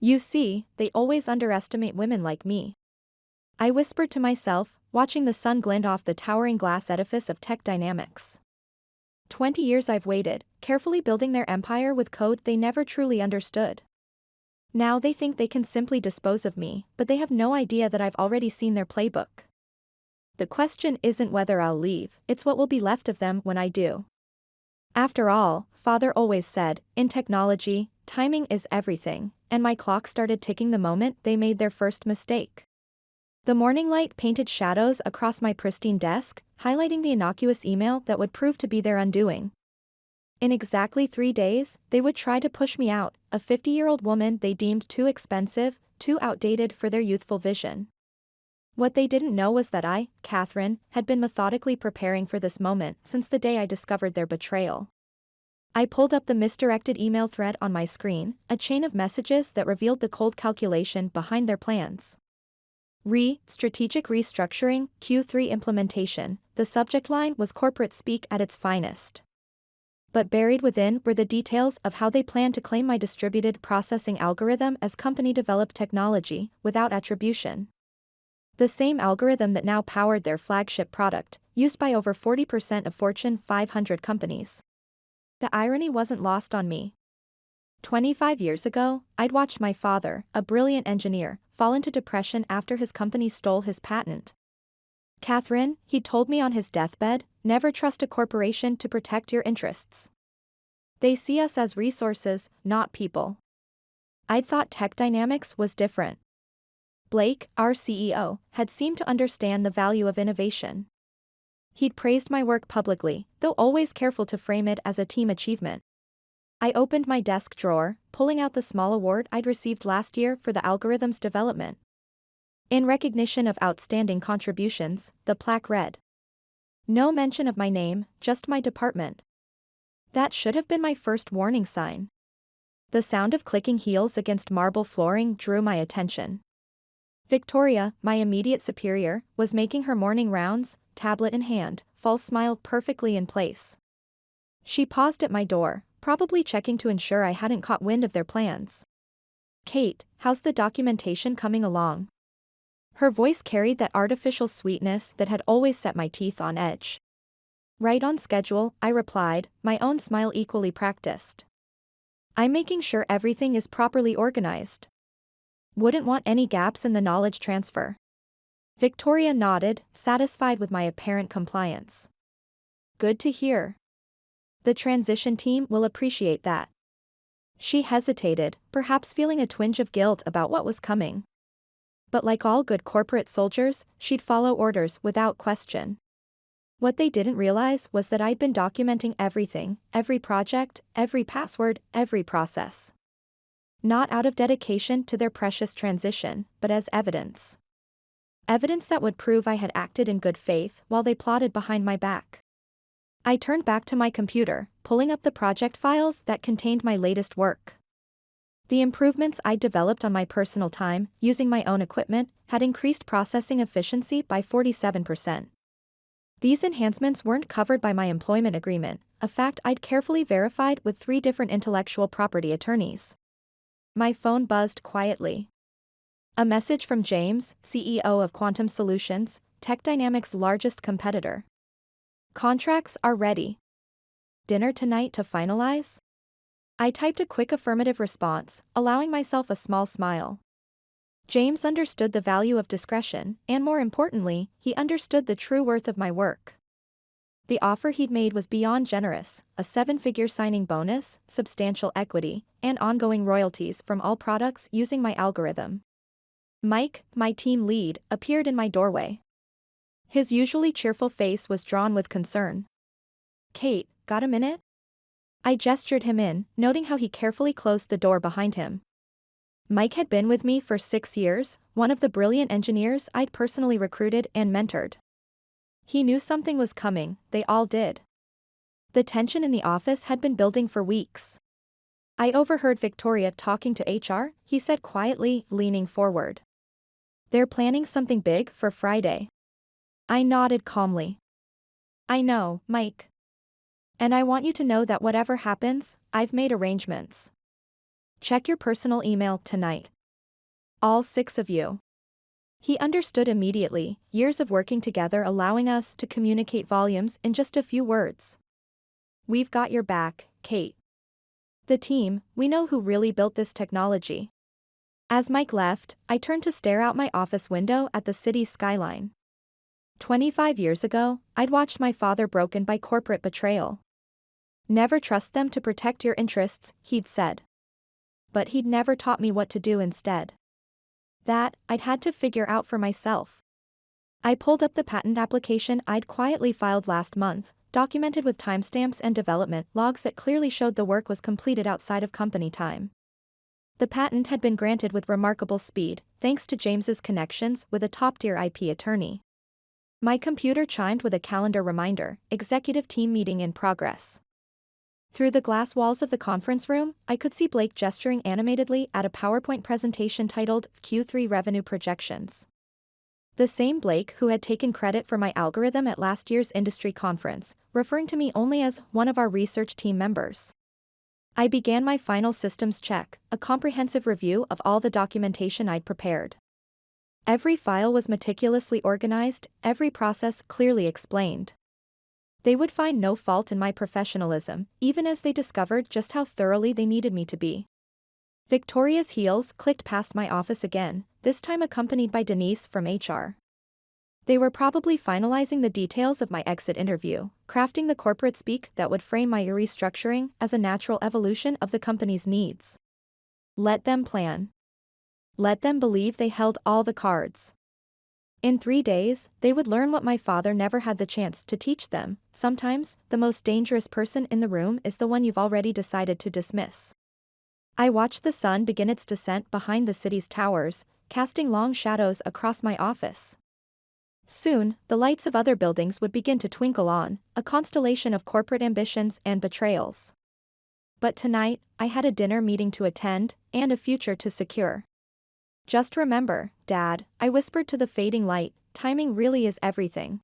You see, they always underestimate women like me. I whispered to myself, watching the sun glint off the towering glass edifice of tech dynamics. 20 years I've waited, carefully building their empire with code they never truly understood. Now they think they can simply dispose of me, but they have no idea that I've already seen their playbook. The question isn't whether I'll leave, it's what will be left of them when I do. After all, Father always said, in technology, timing is everything, and my clock started ticking the moment they made their first mistake. The morning light painted shadows across my pristine desk, highlighting the innocuous email that would prove to be their undoing. In exactly 3 days, they would try to push me out, a 50-year-old woman they deemed too expensive, too outdated for their youthful vision. What they didn't know was that I, Catherine, had been methodically preparing for this moment since the day I discovered their betrayal. I pulled up the misdirected email thread on my screen, a chain of messages that revealed the cold calculation behind their plans. Strategic restructuring, Q3 implementation. The subject line was corporate speak at its finest. But buried within were the details of how they planned to claim my distributed processing algorithm as company-developed technology, without attribution. The same algorithm that now powered their flagship product, used by over 40% of Fortune 500 companies. The irony wasn't lost on me. 25 years ago, I'd watched my father, a brilliant engineer, fall into depression after his company stole his patent. Catherine, he told me on his deathbed, never trust a corporation to protect your interests. They see us as resources, not people. I'd thought Tech Dynamics was different. Blake, our CEO, had seemed to understand the value of innovation. He'd praised my work publicly, though always careful to frame it as a team achievement. I opened my desk drawer, pulling out the small award I'd received last year for the algorithm's development. In recognition of outstanding contributions, the plaque read. No mention of my name, just my department. That should have been my first warning sign. The sound of clicking heels against marble flooring drew my attention. Victoria, my immediate superior, was making her morning rounds, tablet in hand, false smile perfectly in place. She paused at my door, probably checking to ensure I hadn't caught wind of their plans. Kate, how's the documentation coming along? Her voice carried that artificial sweetness that had always set my teeth on edge. Right on schedule, I replied, my own smile equally practiced. I'm making sure everything is properly organized. Wouldn't want any gaps in the knowledge transfer. Victoria nodded, satisfied with my apparent compliance. Good to hear. The transition team will appreciate that. She hesitated, perhaps feeling a twinge of guilt about what was coming. But like all good corporate soldiers, she'd follow orders without question. What they didn't realize was that I'd been documenting everything, every project, every password, every process. Not out of dedication to their precious transition, but as evidence. Evidence that would prove I had acted in good faith while they plotted behind my back. I turned back to my computer, pulling up the project files that contained my latest work. The improvements I'd developed on my personal time, using my own equipment, had increased processing efficiency by 47%. These enhancements weren't covered by my employment agreement, a fact I'd carefully verified with 3 different intellectual property attorneys. My phone buzzed quietly. A message from James, CEO of Quantum Solutions, Tech Dynamics' largest competitor. Contracts are ready. Dinner tonight to finalize? I typed a quick affirmative response, allowing myself a small smile. James understood the value of discretion, and more importantly, he understood the true worth of my work. The offer he'd made was beyond generous, a 7-figure signing bonus, substantial equity, and ongoing royalties from all products using my algorithm. Mike, my team lead, appeared in my doorway. His usually cheerful face was drawn with concern. Kate, got a minute? I gestured him in, noting how he carefully closed the door behind him. Mike had been with me for 6 years, one of the brilliant engineers I'd personally recruited and mentored. He knew something was coming, they all did. The tension in the office had been building for weeks. I overheard Victoria talking to HR, he said quietly, leaning forward. They're planning something big for Friday. I nodded calmly. I know, Mike. And I want you to know that whatever happens, I've made arrangements. Check your personal email tonight. All 6 of you. He understood immediately, years of working together allowing us to communicate volumes in just a few words. We've got your back, Kate. The team, we know who really built this technology. As Mike left, I turned to stare out my office window at the city's skyline. 25 years ago, I'd watched my father broken by corporate betrayal. Never trust them to protect your interests, he'd said. But he'd never taught me what to do instead. That, I'd had to figure out for myself. I pulled up the patent application I'd quietly filed last month, documented with timestamps and development logs that clearly showed the work was completed outside of company time. The patent had been granted with remarkable speed, thanks to James's connections with a top-tier IP attorney. My computer chimed with a calendar reminder, executive team meeting in progress. Through the glass walls of the conference room, I could see Blake gesturing animatedly at a PowerPoint presentation titled Q3 Revenue Projections. The same Blake who had taken credit for my algorithm at last year's industry conference, referring to me only as one of our research team members. I began my final systems check, a comprehensive review of all the documentation I'd prepared. Every file was meticulously organized, every process clearly explained. They would find no fault in my professionalism, even as they discovered just how thoroughly they needed me to be. Victoria's heels clicked past my office again, this time accompanied by Denise from HR. They were probably finalizing the details of my exit interview, crafting the corporate speak that would frame my restructuring as a natural evolution of the company's needs. Let them plan. Let them believe they held all the cards. In 3 days, they would learn what my father never had the chance to teach them. Sometimes, the most dangerous person in the room is the one you've already decided to dismiss. I watched the sun begin its descent behind the city's towers, casting long shadows across my office. Soon, the lights of other buildings would begin to twinkle on, a constellation of corporate ambitions and betrayals. But tonight, I had a dinner meeting to attend, and a future to secure. Just remember, Dad, I whispered to the fading light, timing really is everything.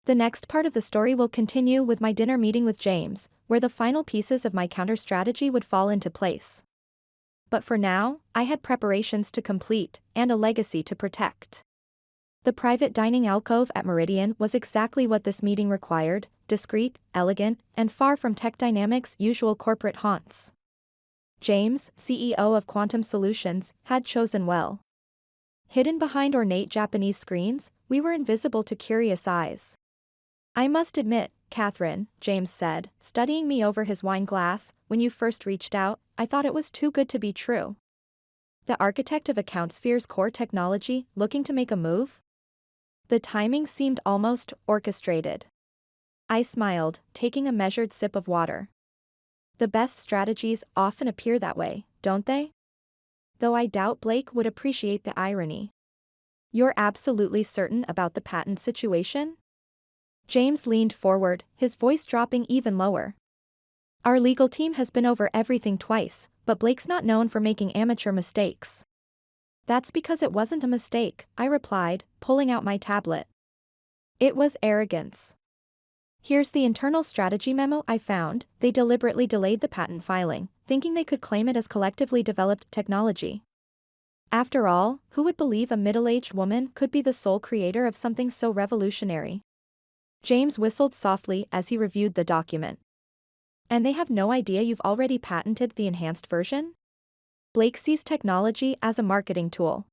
The next part of the story will continue with my dinner meeting with James, where the final pieces of my counter-strategy would fall into place. But for now, I had preparations to complete, and a legacy to protect. The private dining alcove at Meridian was exactly what this meeting required, discreet, elegant, and far from Tech Dynamics' usual corporate haunts. James, CEO of Quantum Solutions, had chosen well. Hidden behind ornate Japanese screens, we were invisible to curious eyes. I must admit, Catherine, James said, studying me over his wine glass, when you first reached out, I thought it was too good to be true. The architect of AccountSphere's core technology, looking to make a move? The timing seemed almost orchestrated. I smiled, taking a measured sip of water. The best strategies often appear that way, don't they? Though I doubt Blake would appreciate the irony. You're absolutely certain about the patent situation? James leaned forward, his voice dropping even lower. Our legal team has been over everything twice, but Blake's not known for making amateur mistakes. That's because it wasn't a mistake, I replied, pulling out my tablet. It was arrogance. Here's the internal strategy memo I found. They deliberately delayed the patent filing, thinking they could claim it as collectively developed technology. After all, who would believe a middle-aged woman could be the sole creator of something so revolutionary? James whistled softly as he reviewed the document. And they have no idea you've already patented the enhanced version? Blake sees technology as a marketing tool.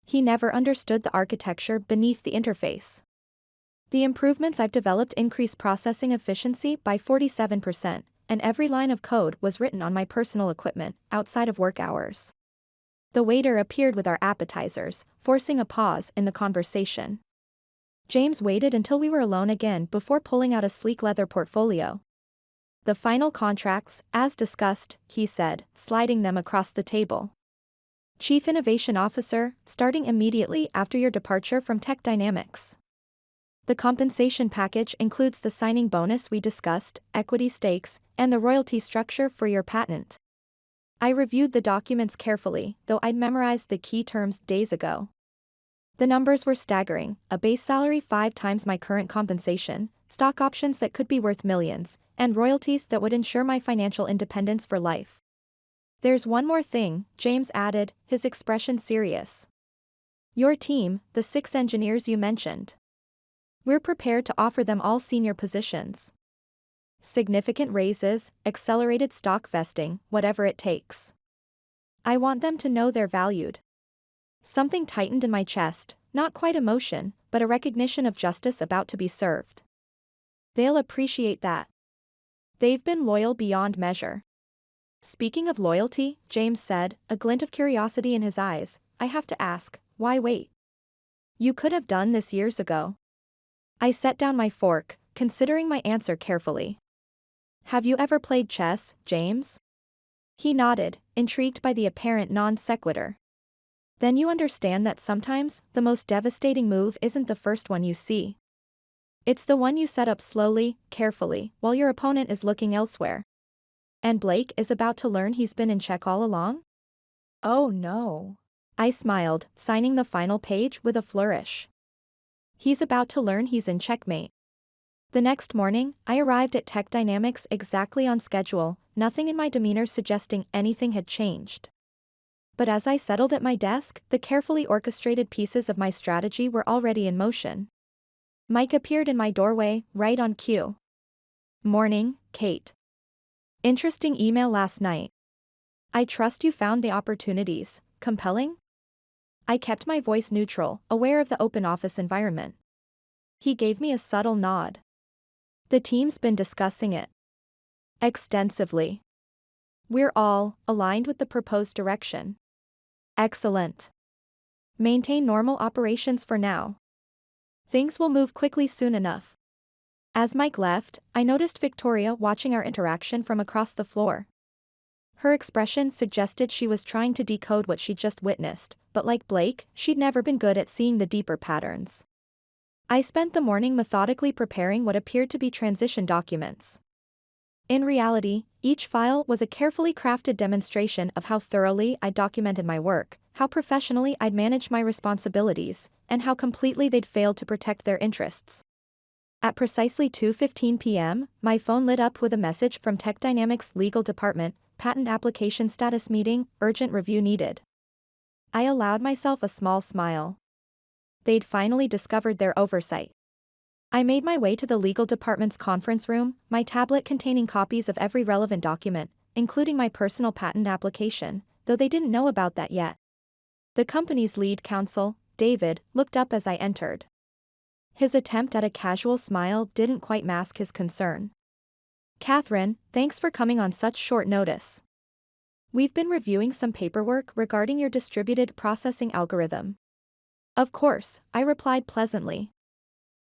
He never understood the architecture beneath the interface. The improvements I've developed increase processing efficiency by 47%, and every line of code was written on my personal equipment, outside of work hours. The waiter appeared with our appetizers, forcing a pause in the conversation. James waited until we were alone again before pulling out a sleek leather portfolio. The final contracts, as discussed, he said, sliding them across the table. Chief Innovation Officer, starting immediately after your departure from Tech Dynamics. The compensation package includes the signing bonus we discussed, equity stakes, and the royalty structure for your patent. I reviewed the documents carefully, though I'd memorized the key terms days ago. The numbers were staggering, a base salary 5 times my current compensation, stock options that could be worth millions, and royalties that would ensure my financial independence for life. There's one more thing, James added, his expression serious. Your team, the 6 engineers you mentioned. We're prepared to offer them all senior positions. Significant raises, accelerated stock vesting, whatever it takes. I want them to know they're valued. Something tightened in my chest, not quite emotion, but a recognition of justice about to be served. They'll appreciate that. They've been loyal beyond measure. Speaking of loyalty, James said, a glint of curiosity in his eyes, I have to ask, why wait? You could have done this years ago. I set down my fork, considering my answer carefully. Have you ever played chess, James? He nodded, intrigued by the apparent non sequitur. Then you understand that sometimes, the most devastating move isn't the first one you see. It's the one you set up slowly, carefully, while your opponent is looking elsewhere. And Blake is about to learn he's been in check all along? Oh no. I smiled, signing the final page with a flourish. He's about to learn he's in checkmate. The next morning, I arrived at Tech Dynamics exactly on schedule, nothing in my demeanor suggesting anything had changed. But as I settled at my desk, the carefully orchestrated pieces of my strategy were already in motion. Mike appeared in my doorway, right on cue. Morning, Kate. Interesting email last night. I trust you found the opportunities compelling? I kept my voice neutral, aware of the open office environment. He gave me a subtle nod. The team's been discussing it extensively. We're all aligned with the proposed direction. Excellent. Maintain normal operations for now. Things will move quickly soon enough. As Mike left, I noticed Victoria watching our interaction from across the floor. Her expression suggested she was trying to decode what she'd just witnessed, but like Blake, she'd never been good at seeing the deeper patterns. I spent the morning methodically preparing what appeared to be transition documents. In reality, each file was a carefully crafted demonstration of how thoroughly I'd documented my work, how professionally I'd managed my responsibilities, and how completely they'd failed to protect their interests. At precisely 2:15 p.m., my phone lit up with a message from Tech Dynamics' legal department, patent application status meeting, urgent review needed. I allowed myself a small smile. They'd finally discovered their oversight. I made my way to the legal department's conference room, my tablet containing copies of every relevant document, including my personal patent application, though they didn't know about that yet. The company's lead counsel, David, looked up as I entered. His attempt at a casual smile didn't quite mask his concern. Catherine, thanks for coming on such short notice. We've been reviewing some paperwork regarding your distributed processing algorithm. Of course, I replied pleasantly.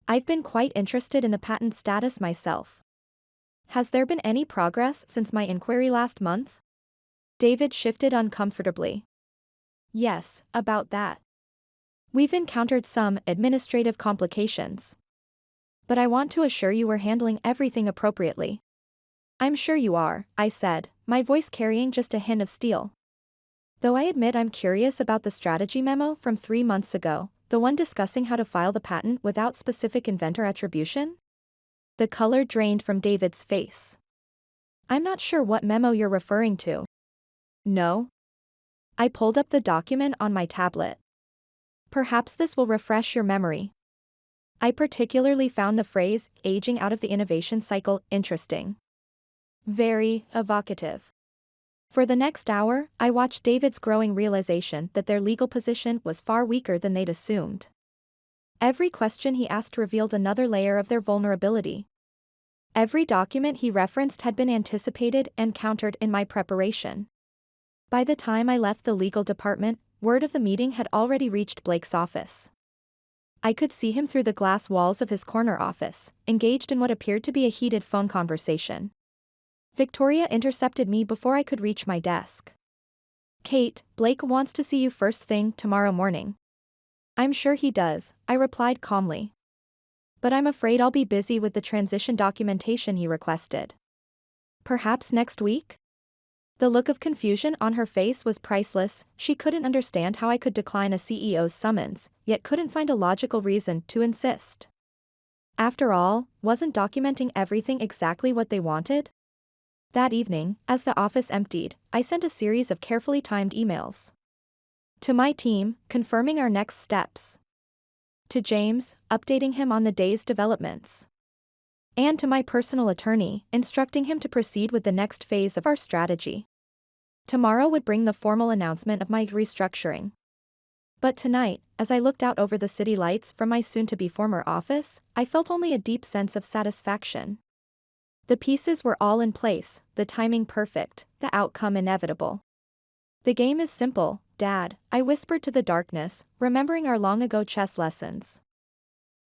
I've been quite interested in the patent status myself. Has there been any progress since my inquiry last month? David shifted uncomfortably. Yes, about that. We've encountered some administrative complications. But I want to assure you we're handling everything appropriately. I'm sure you are, I said, my voice carrying just a hint of steel. Though I admit I'm curious about the strategy memo from 3 months ago, the one discussing how to file the patent without specific inventor attribution? The color drained from David's face. I'm not sure what memo you're referring to. No? I pulled up the document on my tablet. Perhaps this will refresh your memory. I particularly found the phrase, aging out of the innovation cycle, interesting. Very evocative. For the next hour, I watched David's growing realization that their legal position was far weaker than they'd assumed. Every question he asked revealed another layer of their vulnerability. Every document he referenced had been anticipated and countered in my preparation. By the time I left the legal department, word of the meeting had already reached Blake's office. I could see him through the glass walls of his corner office, engaged in what appeared to be a heated phone conversation. Victoria intercepted me before I could reach my desk. Kate, Blake wants to see you first thing tomorrow morning. I'm sure he does, I replied calmly. But I'm afraid I'll be busy with the transition documentation he requested. Perhaps next week? The look of confusion on her face was priceless. She couldn't understand how I could decline a CEO's summons, yet couldn't find a logical reason to insist. After all, wasn't documenting everything exactly what they wanted? That evening, as the office emptied, I sent a series of carefully timed emails. To my team, confirming our next steps. To James, updating him on the day's developments. And to my personal attorney, instructing him to proceed with the next phase of our strategy. Tomorrow would bring the formal announcement of my restructuring. But tonight, as I looked out over the city lights from my soon-to-be former office, I felt only a deep sense of satisfaction. The pieces were all in place, the timing perfect, the outcome inevitable. The game is simple, Dad, I whispered to the darkness, remembering our long-ago chess lessons.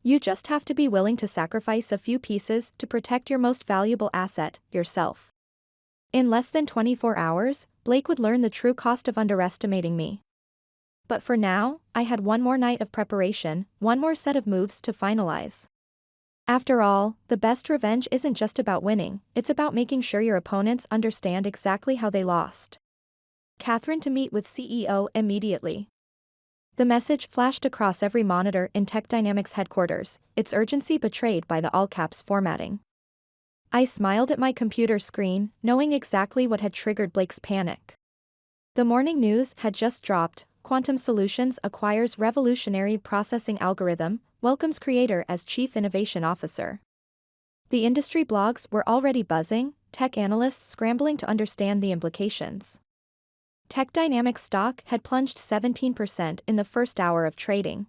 You just have to be willing to sacrifice a few pieces to protect your most valuable asset, yourself. In less than 24 hours, Blake would learn the true cost of underestimating me. But for now, I had one more night of preparation, one more set of moves to finalize. After all, the best revenge isn't just about winning, it's about making sure your opponents understand exactly how they lost. Catherine to meet with CEO immediately. The message flashed across every monitor in Tech Dynamics headquarters, its urgency betrayed by the all-caps formatting. I smiled at my computer screen, knowing exactly what had triggered Blake's panic. The morning news had just dropped. Quantum Solutions acquires revolutionary processing algorithm, welcomes creator as Chief Innovation Officer. The industry blogs were already buzzing, tech analysts scrambling to understand the implications. Tech Dynamics stock had plunged 17% in the first hour of trading.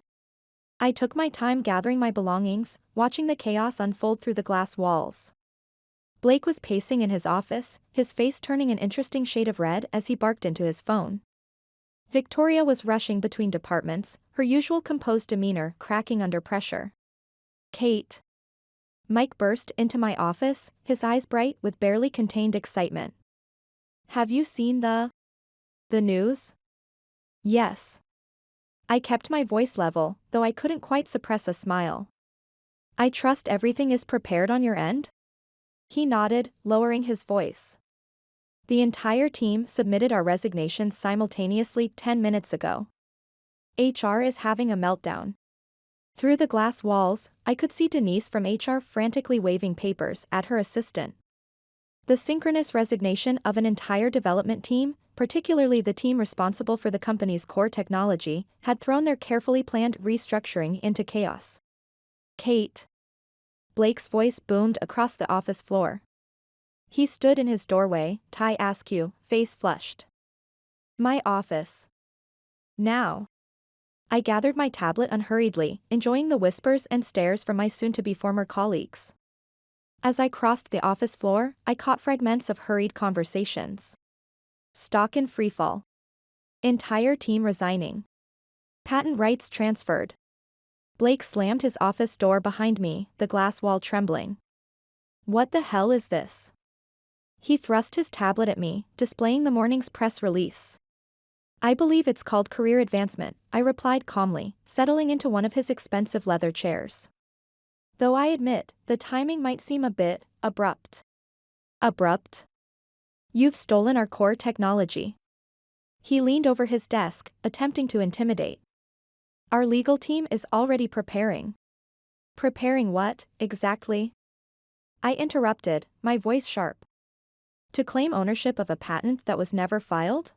I took my time gathering my belongings, watching the chaos unfold through the glass walls. Blake was pacing in his office, his face turning an interesting shade of red as he barked into his phone. Victoria was rushing between departments, her usual composed demeanor cracking under pressure. Kate. Mike burst into my office, his eyes bright with barely contained excitement. Have you seen the news? Yes. I kept my voice level, though I couldn't quite suppress a smile. I trust everything is prepared on your end? He nodded, lowering his voice. The entire team submitted our resignations simultaneously 10 minutes ago. HR is having a meltdown. Through the glass walls, I could see Denise from HR frantically waving papers at her assistant. The synchronous resignation of an entire development team, particularly the team responsible for the company's core technology, had thrown their carefully planned restructuring into chaos. Kate. Blake's voice boomed across the office floor. He stood in his doorway, tie askew, face flushed. My office. Now. I gathered my tablet unhurriedly, enjoying the whispers and stares from my soon-to-be former colleagues. As I crossed the office floor, I caught fragments of hurried conversations. Stock in freefall. Entire team resigning. Patent rights transferred. Blake slammed his office door behind me, the glass wall trembling. What the hell is this? He thrust his tablet at me, displaying the morning's press release. I believe it's called career advancement, I replied calmly, settling into one of his expensive leather chairs. Though I admit, the timing might seem a bit abrupt. Abrupt? You've stolen our core technology. He leaned over his desk, attempting to intimidate. Our legal team is already preparing. Preparing what, exactly? I interrupted, my voice sharp. To claim ownership of a patent that was never filed?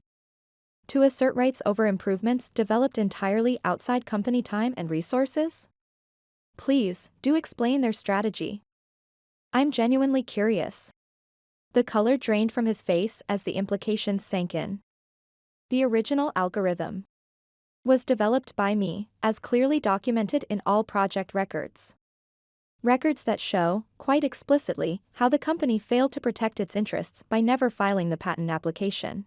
To assert rights over improvements developed entirely outside company time and resources? Please, do explain their strategy. I'm genuinely curious. The color drained from his face as the implications sank in. The original algorithm was developed by me, as clearly documented in all project records. Records that show, quite explicitly, how the company failed to protect its interests by never filing the patent application.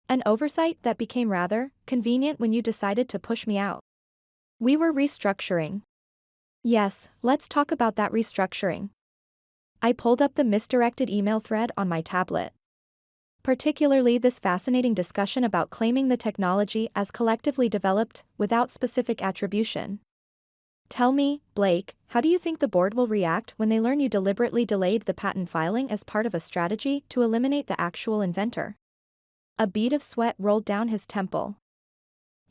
An oversight that became rather convenient when you decided to push me out. We were restructuring. Yes, let's talk about that restructuring. I pulled up the misdirected email thread on my tablet. Particularly this fascinating discussion about claiming the technology as collectively developed, without specific attribution. Tell me, Blake, how do you think the board will react when they learn you deliberately delayed the patent filing as part of a strategy to eliminate the actual inventor? A bead of sweat rolled down his temple.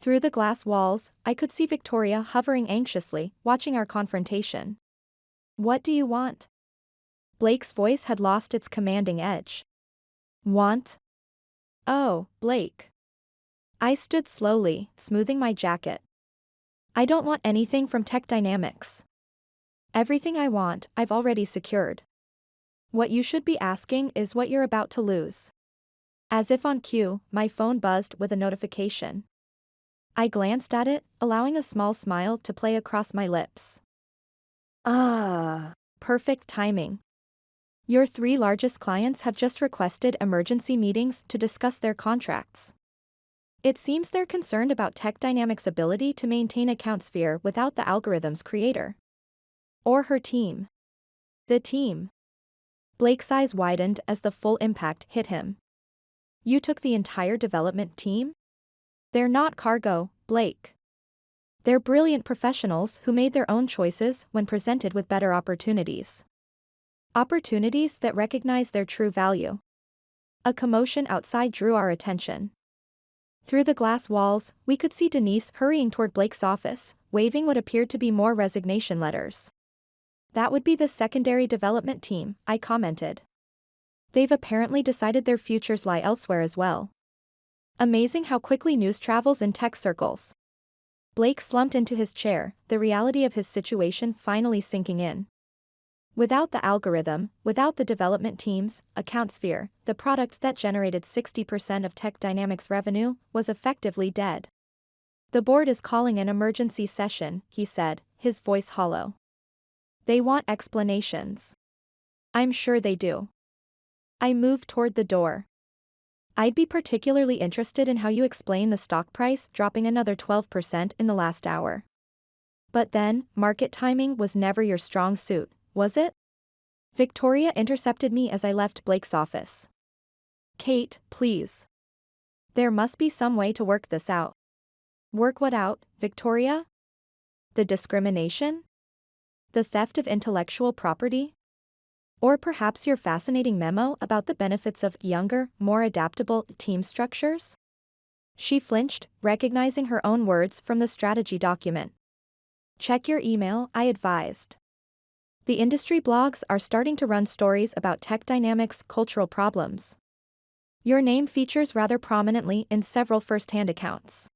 Through the glass walls, I could see Victoria hovering anxiously, watching our confrontation. What do you want? Blake's voice had lost its commanding edge. Want? Oh, Blake. I stood slowly, smoothing my jacket. I don't want anything from Tech Dynamics. Everything I want, I've already secured. What you should be asking is what you're about to lose. As if on cue, my phone buzzed with a notification. I glanced at it, allowing a small smile to play across my lips. Ah, Perfect timing. Your 3 largest clients have just requested emergency meetings to discuss their contracts. It seems they're concerned about Tech Dynamics' ability to maintain account sphere without the algorithm's creator. Or her team. The team. Blake's eyes widened as the full impact hit him. You took the entire development team? They're not cargo, Blake. They're brilliant professionals who made their own choices when presented with better opportunities. Opportunities that recognize their true value. A commotion outside drew our attention. Through the glass walls, we could see Denise hurrying toward Blake's office, waving what appeared to be more resignation letters. That would be the secondary development team, I commented. They've apparently decided their futures lie elsewhere as well. Amazing how quickly news travels in tech circles. Blake slumped into his chair, the reality of his situation finally sinking in. Without the algorithm, without the development teams, account sphere, the product that generated 60% of Tech Dynamics revenue, was effectively dead. The board is calling an emergency session, he said, his voice hollow. They want explanations. I'm sure they do. I moved toward the door. I'd be particularly interested in how you explain the stock price dropping another 12% in the last hour. But then, market timing was never your strong suit, was it? Victoria intercepted me as I left Blake's office. Kate, please. There must be some way to work this out. Work what out, Victoria? The discrimination? The theft of intellectual property? Or perhaps your fascinating memo about the benefits of younger, more adaptable team structures? She flinched, recognizing her own words from the strategy document. Check your email, I advised. The industry blogs are starting to run stories about Tech Dynamics' cultural problems. Your name features rather prominently in several first-hand accounts.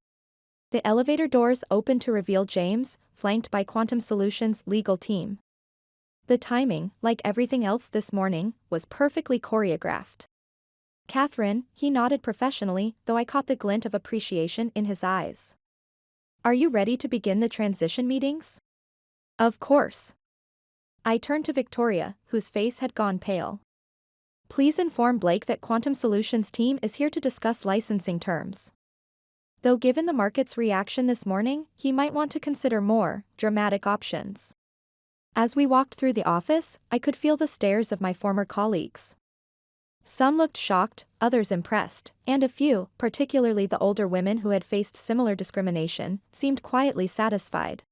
The elevator doors opened to reveal James, flanked by Quantum Solutions' legal team. The timing, like everything else this morning, was perfectly choreographed. Catherine, he nodded professionally, though I caught the glint of appreciation in his eyes. Are you ready to begin the transition meetings? Of course. I turned to Victoria, whose face had gone pale. Please inform Blake that Quantum Solutions team is here to discuss licensing terms. Though given the market's reaction this morning, he might want to consider more dramatic options. As we walked through the office, I could feel the stares of my former colleagues. Some looked shocked, others impressed, and a few, particularly the older women who had faced similar discrimination, seemed quietly satisfied.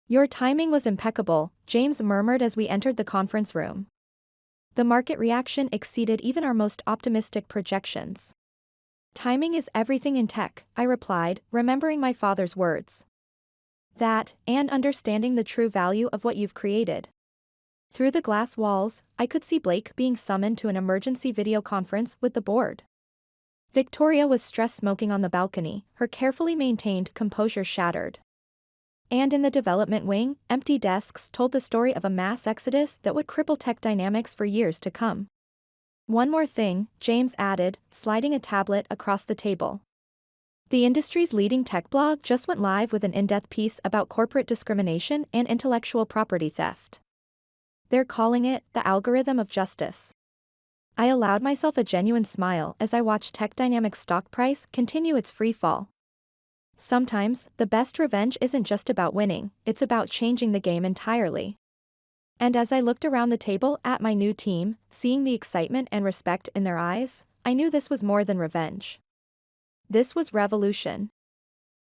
Your timing was impeccable, James murmured as we entered the conference room. The market reaction exceeded even our most optimistic projections. Timing is everything in tech, I replied, remembering my father's words. That, and understanding the true value of what you've created. Through the glass walls, I could see Blake being summoned to an emergency video conference with the board. Victoria was stress-smoking on the balcony, her carefully maintained composure shattered. And in the development wing, empty desks told the story of a mass exodus that would cripple Tech Dynamics for years to come. One more thing, James added, sliding a tablet across the table. The industry's leading tech blog just went live with an in-depth piece about corporate discrimination and intellectual property theft. They're calling it the algorithm of justice. I allowed myself a genuine smile as I watched Tech Dynamics' stock price continue its free fall. Sometimes, the best revenge isn't just about winning, it's about changing the game entirely. And as I looked around the table at my new team, seeing the excitement and respect in their eyes, I knew this was more than revenge. This was revolution.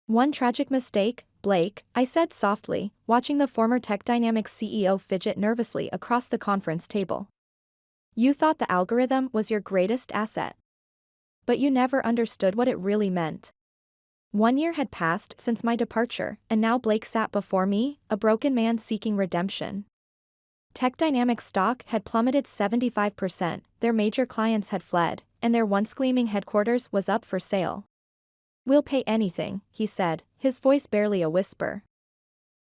One tragic mistake, Blake, I said softly, watching the former Tech Dynamics CEO fidget nervously across the conference table. You thought the algorithm was your greatest asset. But you never understood what it really meant. 1 year had passed since my departure, and now Blake sat before me, a broken man seeking redemption. Tech Dynamics stock had plummeted 75%, their major clients had fled, and their once gleaming headquarters was up for sale. "We'll pay anything," he said, his voice barely a whisper.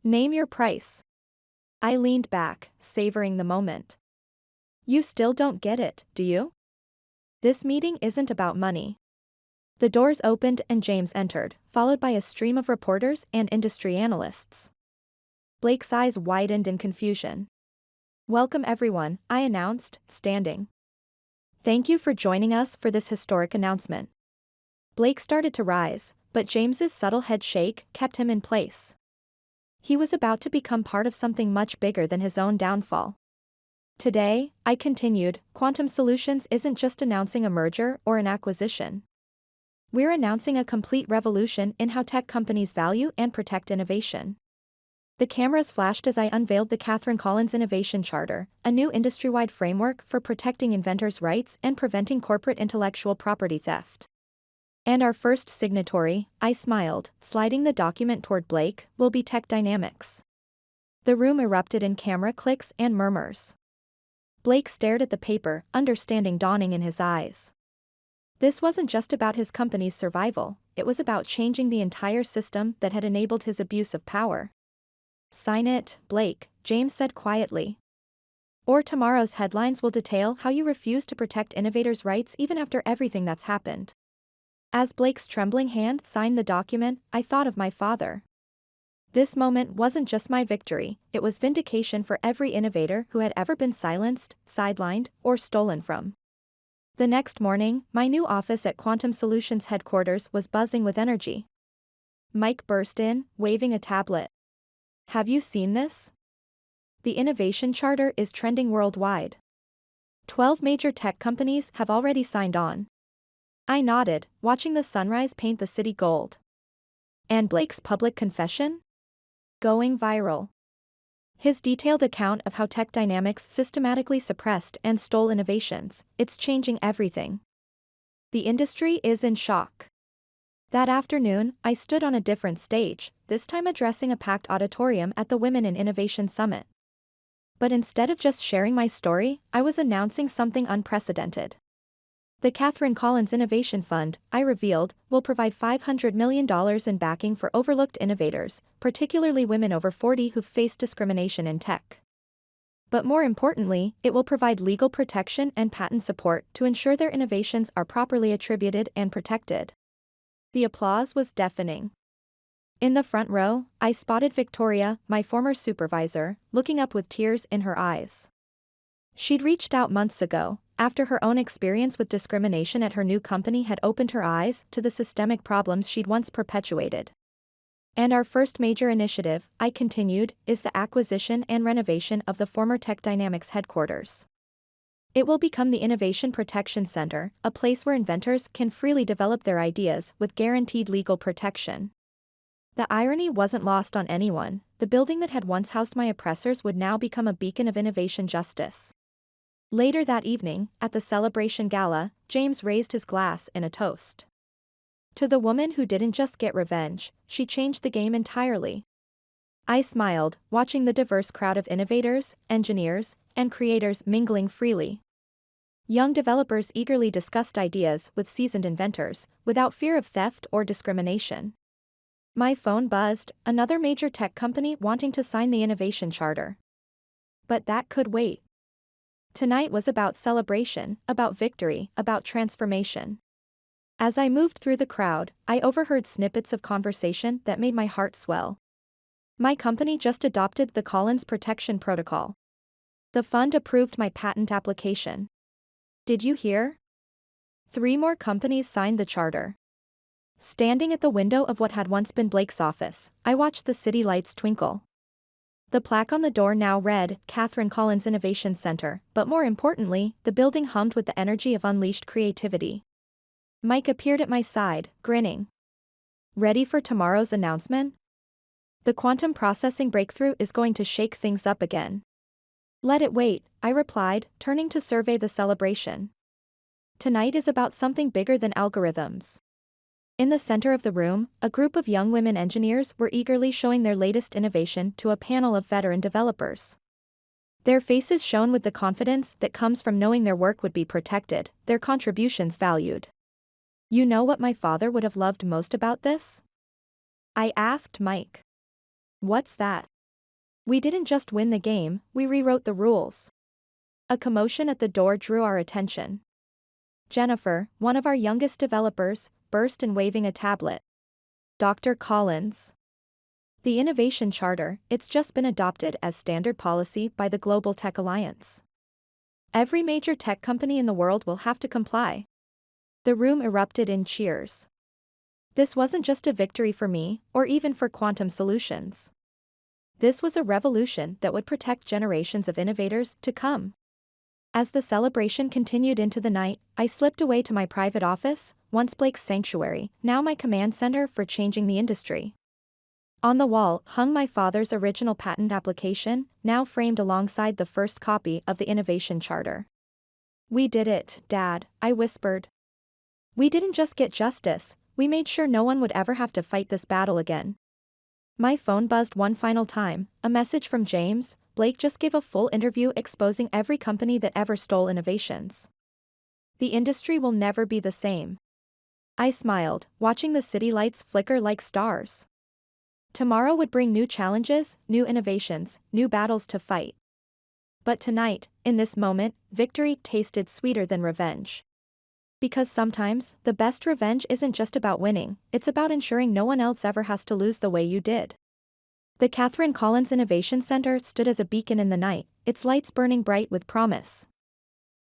"Name your price." I leaned back, savoring the moment. "You still don't get it, do you? This meeting isn't about money." The doors opened and James entered, followed by a stream of reporters and industry analysts. Blake's eyes widened in confusion. "Welcome everyone," I announced, standing. "Thank you for joining us for this historic announcement." Blake started to rise, but James's subtle head shake kept him in place. He was about to become part of something much bigger than his own downfall. "Today," I continued, "Quantum Solutions isn't just announcing a merger or an acquisition. We're announcing a complete revolution in how tech companies value and protect innovation." The cameras flashed as I unveiled the Catherine Collins Innovation Charter, a new industry-wide framework for protecting inventors' rights and preventing corporate intellectual property theft. "And our first signatory," I smiled, sliding the document toward Blake, "will be Tech Dynamics." The room erupted in camera clicks and murmurs. Blake stared at the paper, understanding dawning in his eyes. This wasn't just about his company's survival, it was about changing the entire system that had enabled his abuse of power. "Sign it, Blake," James said quietly. "Or tomorrow's headlines will detail how you refuse to protect innovators' rights even after everything that's happened." As Blake's trembling hand signed the document, I thought of my father. This moment wasn't just my victory, it was vindication for every innovator who had ever been silenced, sidelined, or stolen from. The next morning, my new office at Quantum Solutions headquarters was buzzing with energy. Mike burst in, waving a tablet. "Have you seen this? The Innovation Charter is trending worldwide. 12 major tech companies have already signed on." I nodded, watching the sunrise paint the city gold. "And Blake's public confession? Going viral." His detailed account of how Tech Dynamics systematically suppressed and stole innovations, it's changing everything. The industry is in shock. That afternoon, I stood on a different stage, this time addressing a packed auditorium at the Women in Innovation Summit. But instead of just sharing my story, I was announcing something unprecedented. The Catherine Collins Innovation Fund, I revealed, will provide $500 million in backing for overlooked innovators, particularly women over 40 who've faced discrimination in tech. But more importantly, it will provide legal protection and patent support to ensure their innovations are properly attributed and protected. The applause was deafening. In the front row, I spotted Victoria, my former supervisor, looking up with tears in her eyes. She'd reached out months ago, after her own experience with discrimination at her new company had opened her eyes to the systemic problems she'd once perpetuated. "And our first major initiative," I continued, "is the acquisition and renovation of the former Tech Dynamics headquarters. It will become the Innovation Protection Center, a place where inventors can freely develop their ideas with guaranteed legal protection." The irony wasn't lost on anyone, the building that had once housed my oppressors would now become a beacon of innovation justice. Later that evening, at the celebration gala, James raised his glass in a toast. To the woman who didn't just get revenge, she changed the game entirely. I smiled, watching the diverse crowd of innovators, engineers, and creators mingling freely. Young developers eagerly discussed ideas with seasoned inventors, without fear of theft or discrimination. My phone buzzed, another major tech company wanting to sign the Innovation Charter. But that could wait. Tonight was about celebration, about victory, about transformation. As I moved through the crowd, I overheard snippets of conversation that made my heart swell. My company just adopted the Collins Protection Protocol. The fund approved my patent application. Did you hear? 3 more companies signed the charter. Standing at the window of what had once been Blake's office, I watched the city lights twinkle. The plaque on the door now read, Catherine Collins Innovation Center, but more importantly, the building hummed with the energy of unleashed creativity. Mike appeared at my side, grinning. "Ready for tomorrow's announcement? The quantum processing breakthrough is going to shake things up again." "Let it wait," I replied, turning to survey the celebration. "Tonight is about something bigger than algorithms." In the center of the room, a group of young women engineers were eagerly showing their latest innovation to a panel of veteran developers. Their faces shone with the confidence that comes from knowing their work would be protected, their contributions valued. You know what my father would have loved most about this? I asked Mike. What's that? We didn't just win the game, we rewrote the rules. A commotion at the door drew our attention. Jennifer, one of our youngest developers, burst in waving a tablet. Dr. Collins. The Innovation Charter, it's just been adopted as standard policy by the Global Tech Alliance. Every major tech company in the world will have to comply. The room erupted in cheers. This wasn't just a victory for me, or even for quantum solutions. This was a revolution that would protect generations of innovators to come. As the celebration continued into the night, I slipped away to my private office, once Blake's sanctuary, now my command center for changing the industry. On the wall hung my father's original patent application, now framed alongside the first copy of the Innovation Charter. We did it, Dad, I whispered. We didn't just get justice, we made sure no one would ever have to fight this battle again. My phone buzzed one final time, a message from James. Blake just gave a full interview exposing every company that ever stole innovations. The industry will never be the same. I smiled, watching the city lights flicker like stars. Tomorrow would bring new challenges, new innovations, new battles to fight. But tonight, in this moment, victory tasted sweeter than revenge. Because sometimes, the best revenge isn't just about winning, it's about ensuring no one else ever has to lose the way you did. The Catherine Collins Innovation Center stood as a beacon in the night, its lights burning bright with promise.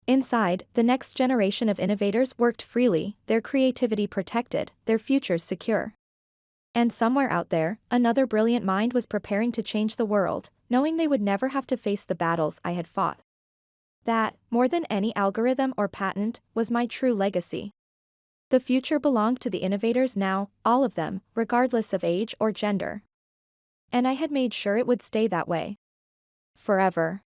Inside, the next generation of innovators worked freely, their creativity protected, their futures secure. And somewhere out there, another brilliant mind was preparing to change the world, knowing they would never have to face the battles I had fought. That, more than any algorithm or patent, was my true legacy. The future belonged to the innovators now, all of them, regardless of age or gender. And I had made sure it would stay that way. Forever.